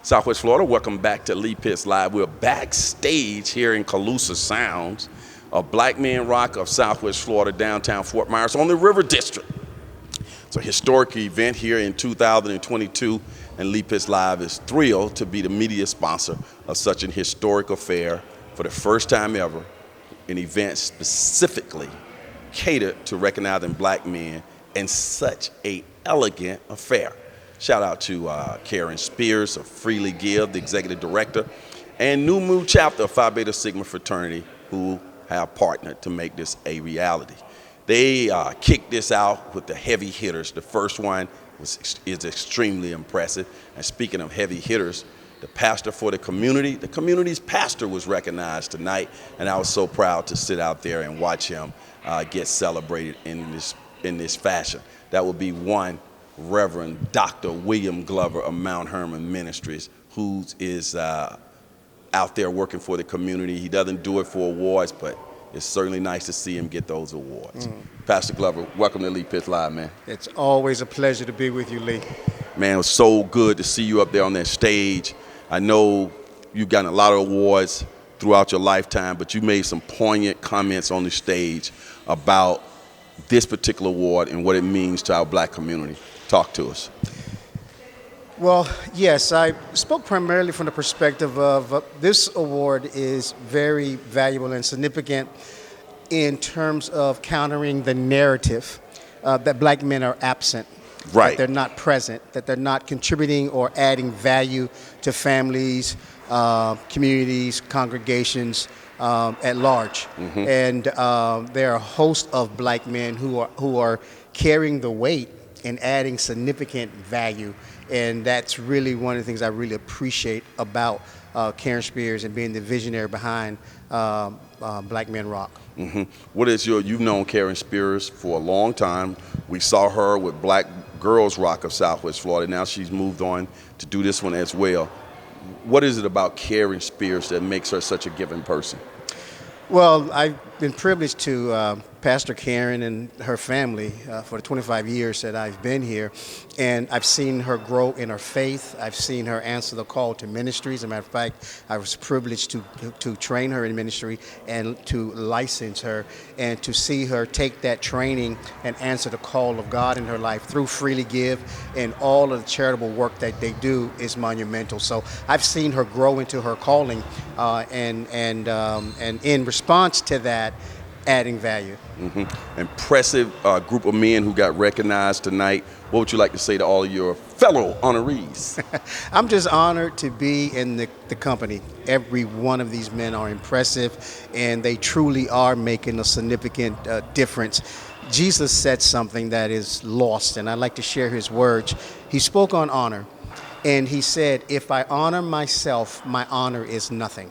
Southwest Florida, welcome back to Lee Pitts Live. We're backstage here in Calusa Sounds of Black Men Rock of Southwest Florida, downtown Fort Myers on the River District. It's a historic event here in 2022, and Lee Pitts Live is thrilled to be the media sponsor of such an historic affair for the first time ever, an event specifically catered to recognizing black men in such a elegant affair. Shout out to Karen Spears of Freely Give, the executive director, and New Mu chapter of Phi Beta Sigma fraternity, who have partnered to make this a reality. They kicked this out with the heavy hitters. The first one is extremely impressive. And speaking of heavy hitters, the pastor for the community's pastor was recognized tonight, and I was so proud to sit out there and watch him get celebrated in this fashion. That would be one Reverend Dr. William Glover of Mount Hermon Ministries, who is out there working for the community. He doesn't do it for awards, but it's certainly nice to see him get those awards. Pastor Glover, welcome to Lee Pitts Live, man. It's always a pleasure to be with you, Lee. Man, it was so good to see you up there on that stage. I know you've gotten a lot of awards throughout your lifetime, but you made some poignant comments on the stage about this particular award and what it means to our black community. Talk to us. Well, yes, I spoke primarily from the perspective of this award is very valuable and significant in terms of countering the narrative that black men are absent, Right. that they're not present, that they're not contributing or adding value to families, communities, congregations at large. And there are a host of black men who are carrying the weight and adding significant value. And that's really one of the things I really appreciate about Karen Spears and being the visionary behind Black Men Rock. What is you've known Karen Spears for a long time. We saw her with Black Girls Rock of Southwest Florida. Now she's moved on to do this one as well. What is it about Karen Spears that makes her such a giving person? Well, I've been privileged to pastor Karen and her family for the 25 years that I've been here, and I've seen her grow in her faith. I've seen her answer the call to ministry. As a matter of fact, I was privileged to train her in ministry and to license her, and to see her take that training and answer the call of God in her life through Freely Give and all of the charitable work that they do is monumental. So I've seen her grow into her calling, and in response to that, adding value. Impressive group of men who got recognized tonight. What would you like to say to all of your fellow honorees? I'm just honored to be in the company. Every one of these men are impressive, and they truly are making a significant difference. Jesus said something that is lost, and I'd like to share his words. He spoke on honor, and he said, "If I honor myself, my honor is nothing."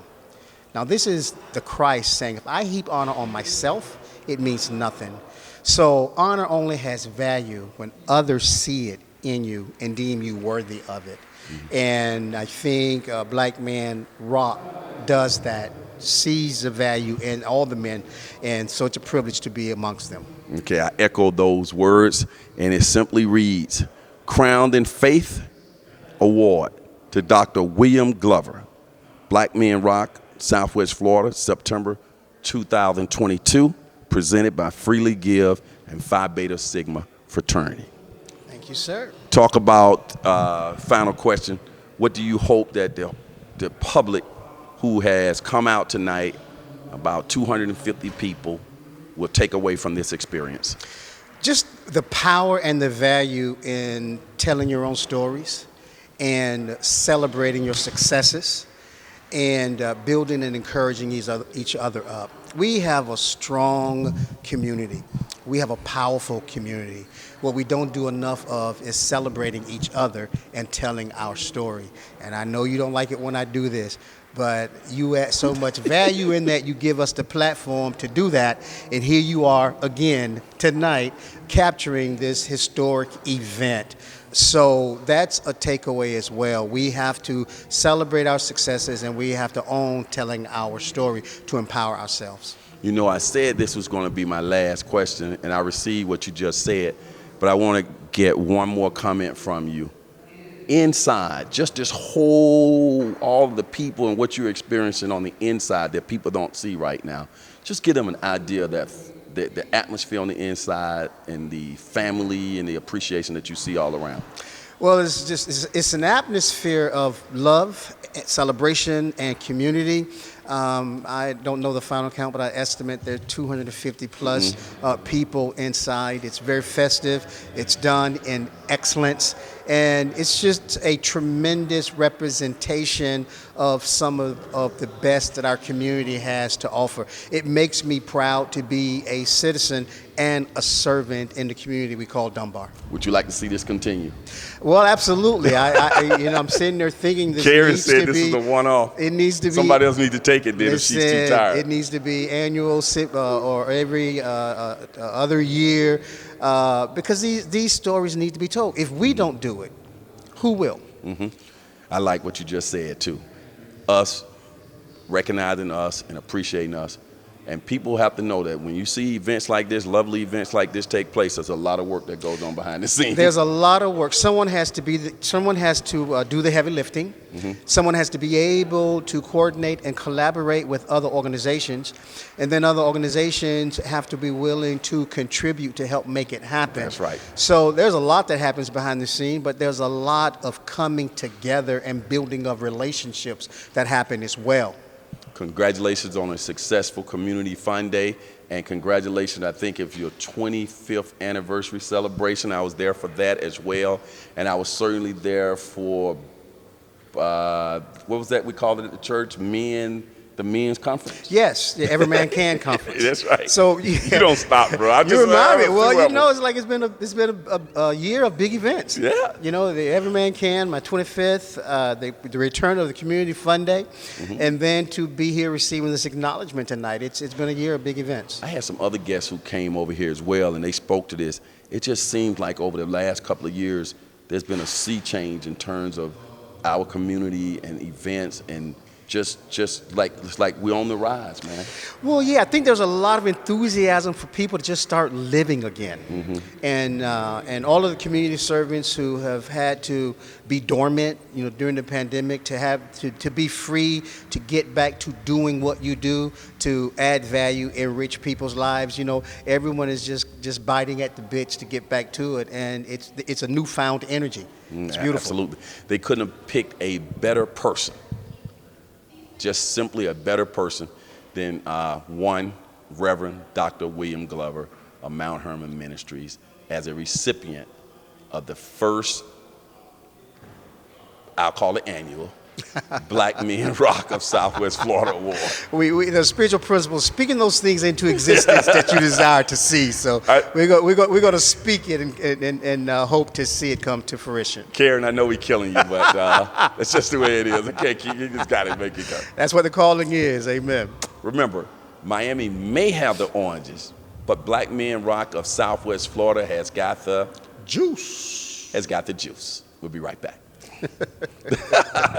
Now, this is the Christ saying, if I heap honor on myself, it means nothing. So honor only has value when others see it in you and deem you worthy of it. And I think Black Man Rock does that, sees the value in all the men, and so it's a privilege to be amongst them. Okay, I echo those words, and it simply reads, Crowned in Faith Award to Dr. William Glover, Black Men Rock, Southwest Florida, September 2022, presented by Freely Give and Phi Beta Sigma fraternity. Thank you, sir. Talk about, final question, what do you hope that the public who has come out tonight, about 250 people, will take away from this experience? Just the power and the value in telling your own stories and celebrating your successes and building and encouraging each other up. We have a strong community. We have a powerful community. What we don't do enough of is celebrating each other and telling our story. And I know you don't like it when I do this, but you add so much value in that you give us the platform to do that. And here you are again tonight capturing this historic event. So that's a takeaway as well. We have to celebrate our successes, and we have to own telling our story to empower ourselves. You know, I said this was going to be my last question, and I received what you just said, but I want to get one more comment from you. inside, just this whole, all of the people and what you're experiencing on the inside that people don't see right now. Just give them an idea of that the atmosphere on the inside and the family and the appreciation that you see all around. Well, it's an atmosphere of love, celebration, and community. I don't know the final count, but I estimate there are 250 plus people inside. It's very festive. It's done in excellence. And it's just a tremendous representation of some of the best that our community has to offer. It makes me proud to be a citizen and a servant in the community we call Dunbar. Would you like to see this continue? Well, absolutely. I'm sitting there thinking this Karen needs said to this be. is a one-off. It needs to be. Somebody else needs to take it then if she's too tired. It needs to be annual or every other year because these stories need to be told. If we don't do it, who will? I like what you just said too. Us recognizing us and appreciating us. And people have to know that when you see events like this, lovely events like this take place, there's a lot of work that goes on behind the scenes. There's a lot of work. Someone has to do the heavy lifting. Someone has to be able to coordinate and collaborate with other organizations, and then other organizations have to be willing to contribute to help make it happen. That's right. So there's a lot that happens behind the scene, but there's a lot of coming together and building of relationships that happen as well. Congratulations on a successful Community Fun Day, and congratulations, I think, of your 25th anniversary celebration. I was there for that as well, and I was certainly there for, what was that we called it at the church? The men's conference? Yes, the Every Man Can conference. That's right. So you don't stop, bro. You remind me. Well, it's like it's been a year of big events. Yeah. The Every Man Can, my 25th, the return of the Community Fun Day, and then to be here receiving this acknowledgement tonight. It's been a year of big events. I had some other guests who came over here as well, and they spoke to this. It just seems like over the last couple of years, there's been a sea change in terms of our community and events and just like it's like we're on the rise, man. Well, yeah, I think there's a lot of enthusiasm for people to just start living again, and all of the community servants who have had to be dormant, during the pandemic, to be free to get back to doing what you do, to add value, enrich people's lives. Everyone is just biting at the bits to get back to it, and it's a newfound energy. It's beautiful. Absolutely, they couldn't have picked a better person. Just simply a better person than one Reverend Dr. William Glover of Mount Hermon Ministries as a recipient of the first, I'll call it annual, Black Men Rock of Southwest Florida Award. We the spiritual principles, speaking those things into existence that you desire to see. So we're going to speak it and hope to see it come to fruition. Karen, I know we're killing you, but that's just the way it is. Okay, you just got to make it come. That's what the calling is. Amen. Remember, Miami may have the oranges, but Black Men Rock of Southwest Florida has got the juice. We'll be right back.